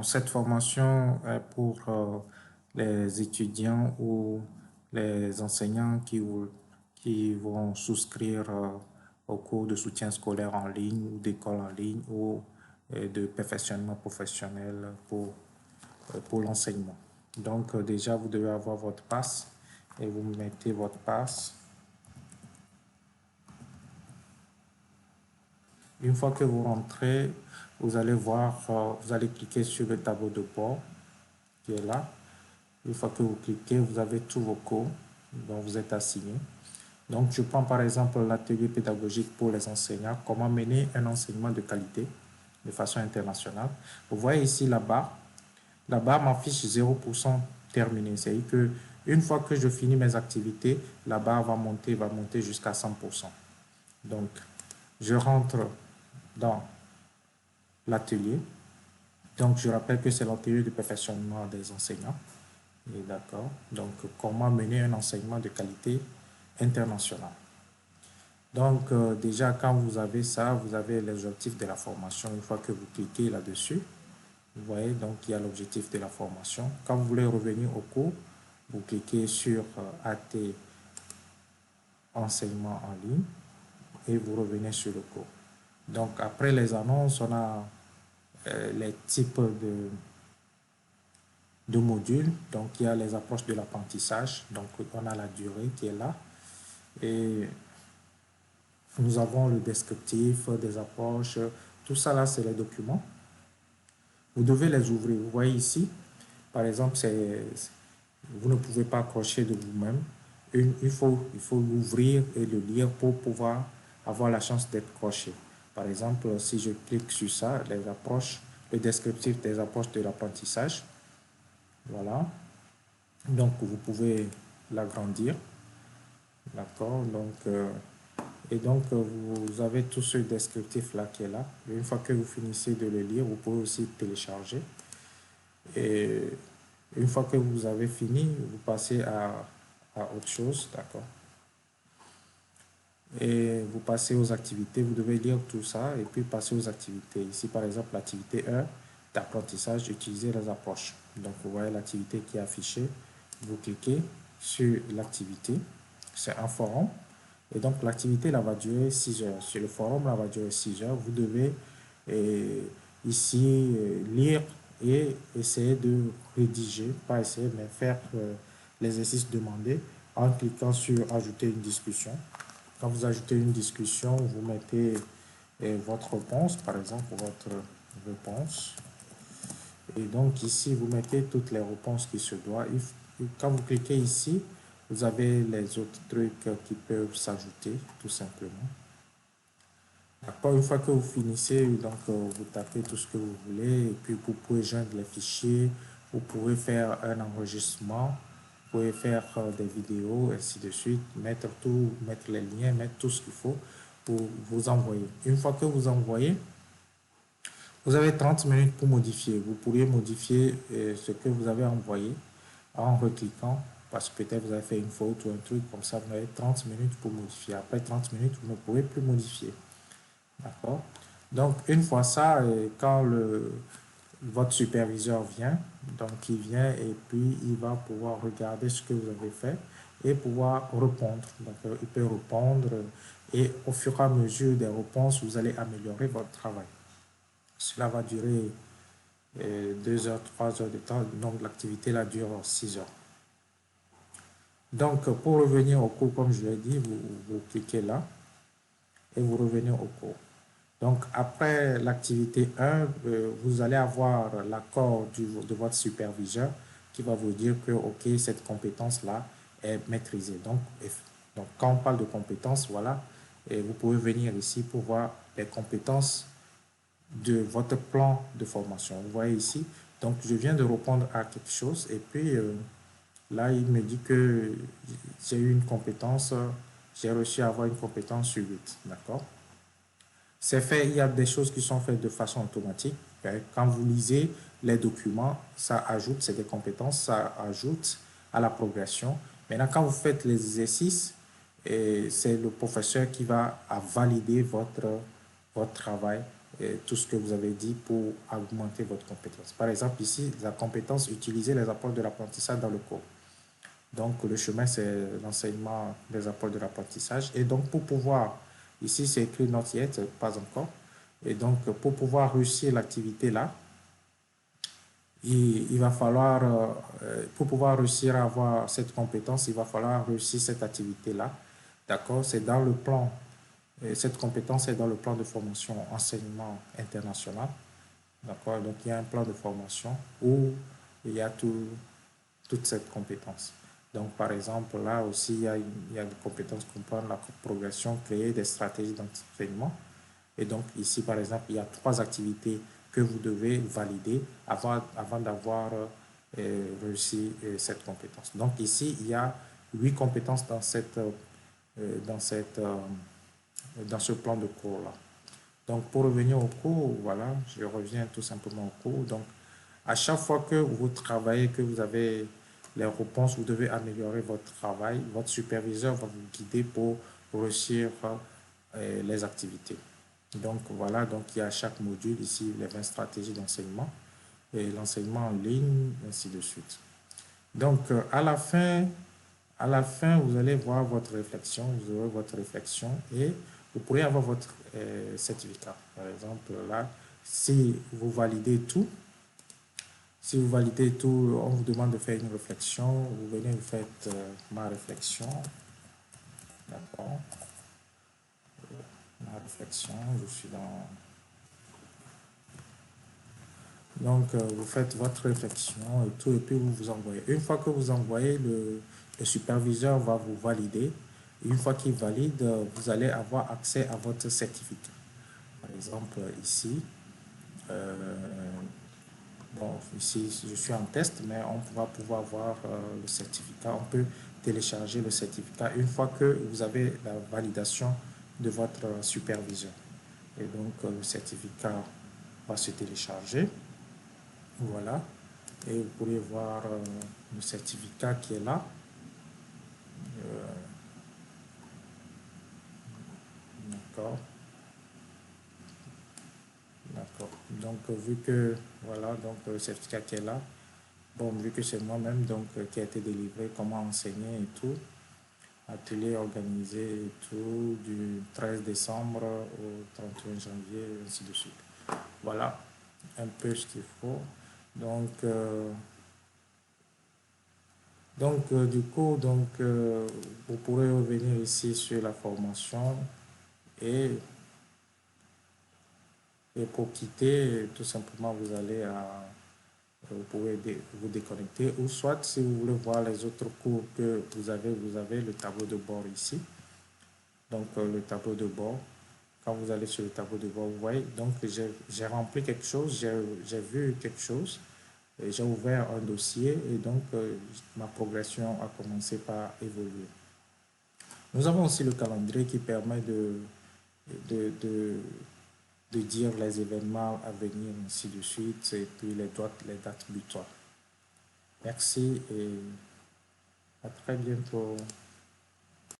Cette formation est pour les étudiants ou les enseignants qui vont souscrire au cours de soutien scolaire en ligne ou d'école en ligne ou de perfectionnement professionnel pour l'enseignement. Donc déjà, vous devez avoir votre passe et vous mettez votre passe. Une fois que vous rentrez, vous allez voir, vous allez cliquer sur le tableau de bord qui est là. Une fois que vous cliquez, vous avez tous vos cours dont vous êtes assigné. Donc, je prends par exemple l'atelier pédagogique pour les enseignants, comment mener un enseignement de qualité de façon internationale. Vous voyez ici la barre. La barre m'affiche 0% terminé. C'est-à-dire que une fois que je finis mes activités, la barre va monter jusqu'à 100%. Donc, je rentre dans l'atelier. Donc, je rappelle que c'est l'atelier de perfectionnement des enseignants. Et d'accord. Donc, comment mener un enseignement de qualité internationale. Donc, déjà, quand vous avez ça, vous avez les objectifs de la formation. Une fois que vous cliquez là-dessus, vous voyez, donc, il y a l'objectif de la formation. Quand vous voulez revenir au cours, vous cliquez sur AT enseignement en ligne et vous revenez sur le cours. Donc, après les annonces, on a les types de modules. Donc, il y a les approches de l'apprentissage. Donc, on a la durée qui est là. Et nous avons le descriptif des approches. Tout ça là, c'est les documents. Vous devez les ouvrir. Vous voyez ici, par exemple, vous ne pouvez pas accrocher de vous-même. Il faut l'ouvrir et le lire pour pouvoir avoir la chance d'être croché. Par exemple, si je clique sur ça, les approches, le descriptif des approches de l'apprentissage. Voilà. Donc, vous pouvez l'agrandir. D'accord. Donc, vous avez tout ce descriptif-là qui est là. Une fois que vous finissez de le lire, vous pouvez aussi télécharger. Et une fois que vous avez fini, vous passez à autre chose, d'accord. Et vous passez aux activités, vous devez lire tout ça et puis passer aux activités. Ici, par exemple, l'activité 1 d'apprentissage, utiliser les approches. Donc, vous voyez l'activité qui est affichée. Vous cliquez sur l'activité. C'est un forum. Et donc, l'activité là va durer 6 heures. Sur le forum, là va durer 6 heures. Vous devez ici lire et essayer de rédiger, pas essayer, mais faire l'exercice demandé en cliquant sur ajouter une discussion. Quand vous ajoutez une discussion, vous mettez votre réponse, par exemple, votre réponse. Et donc ici, vous mettez toutes les réponses qui se doivent. Quand vous cliquez ici, vous avez les autres trucs qui peuvent s'ajouter, tout simplement. Après, une fois que vous finissez, donc vous tapez tout ce que vous voulez et puis vous pouvez joindre les fichiers, vous pouvez faire un enregistrement, vous pouvez faire des vidéos, ainsi de suite, mettre tout, mettre les liens, mettre tout ce qu'il faut pour vous envoyer. Une fois que vous envoyez, vous avez 30 minutes pour modifier. Vous pourriez modifier ce que vous avez envoyé en recliquant parce que peut-être vous avez fait une faute ou un truc comme ça. Vous avez 30 minutes pour modifier. Après 30 minutes, vous ne pouvez plus modifier. D'accord? Donc, une fois ça, quand votre superviseur vient, donc il vient et puis il va pouvoir regarder ce que vous avez fait et pouvoir répondre. Donc, il peut répondre et au fur et à mesure des réponses, vous allez améliorer votre travail. Cela va durer 2 heures, 3 heures de temps. Donc, l'activité là dure 6 heures. Donc, pour revenir au cours, comme je l'ai dit, vous cliquez là et vous revenez au cours. Donc, après l'activité 1, vous allez avoir l'accord de votre superviseur qui va vous dire que, OK, cette compétence-là est maîtrisée. Donc, quand on parle de compétences, voilà, et vous pouvez venir ici pour voir les compétences de votre plan de formation. Vous voyez ici, donc je viens de répondre à quelque chose et puis là, il me dit que j'ai eu une compétence, j'ai réussi à avoir une compétence sur 8, d'accord? C'est fait, il y a des choses qui sont faites de façon automatique. Quand vous lisez les documents, ça ajoute, c'est des compétences, ça ajoute à la progression. Maintenant, quand vous faites les exercices, c'est le professeur qui va valider votre travail tout ce que vous avez dit pour augmenter votre compétence. Par exemple, ici, la compétence, utiliser les apports de l'apprentissage dans le cours. Donc, le chemin, c'est l'enseignement des apports de l'apprentissage. Et donc, pour pouvoir, ici, c'est écrit not yet, pas encore. Et donc, pour pouvoir réussir l'activité là, il va falloir, pour pouvoir réussir à avoir cette compétence, il va falloir réussir cette activité-là. D'accord? C'est dans le plan, cette compétence est dans le plan de formation enseignement international. D'accord? Donc, il y a un plan de formation où il y a toute cette compétence. Donc, par exemple, là aussi, il y a des compétences qui comprennent la progression, créer des stratégies d'enseignement. Et donc, ici, par exemple, il y a 3 activités que vous devez valider avant d'avoir réussi cette compétence. Donc, ici, il y a 8 compétences dans, dans ce plan de cours-là. Donc, pour revenir au cours, voilà, je reviens tout simplement au cours. Donc, à chaque fois que vous travaillez, que vous avez les réponses, vous devez améliorer votre travail. Votre superviseur va vous guider pour réussir les activités. Donc, voilà, donc il y a chaque module ici les 20 stratégies d'enseignement et l'enseignement en ligne, ainsi de suite. Donc, à la fin, vous allez voir votre réflexion, vous aurez votre réflexion et vous pourrez avoir votre certificat. Par exemple, là, si vous validez tout, si vous validez tout, on vous demande de faire une réflexion, vous venez, vous faites ma réflexion, d'accord, ma réflexion, je suis dans... Donc, vous faites votre réflexion et tout, et puis vous vous envoyez. Une fois que vous envoyez, le superviseur va vous valider. Une fois qu'il valide, vous allez avoir accès à votre certificat. Par exemple, ici, euh, bon, ici, je suis en test, mais on va pouvoir voir le certificat. On peut télécharger le certificat une fois que vous avez la validation de votre superviseur. Et donc, le certificat va se télécharger. Voilà. Et vous pourrez voir le certificat qui est là. Euh, d'accord. D'accord. Donc, vu que, voilà, donc le certificat qui est là, bon, vu que c'est moi-même donc qui a été délivré, comment enseigner et tout, atelier organisé et tout, du 13 décembre au 31 janvier, ainsi de suite. Voilà un peu ce qu'il faut. Donc, du coup, vous pourrez revenir ici sur la formation et, et pour quitter, tout simplement, vous allez à, vous pouvez vous déconnecter ou soit si vous voulez voir les autres cours que vous avez le tableau de bord ici. Donc, le tableau de bord, quand vous allez sur le tableau de bord, vous voyez, donc j'ai rempli quelque chose, j'ai vu quelque chose, j'ai ouvert un dossier et donc ma progression a commencé par évoluer. Nous avons aussi le calendrier qui permet de, de, de dire les événements à venir, ainsi de suite, et puis les dates butoirs. Merci et à très bientôt.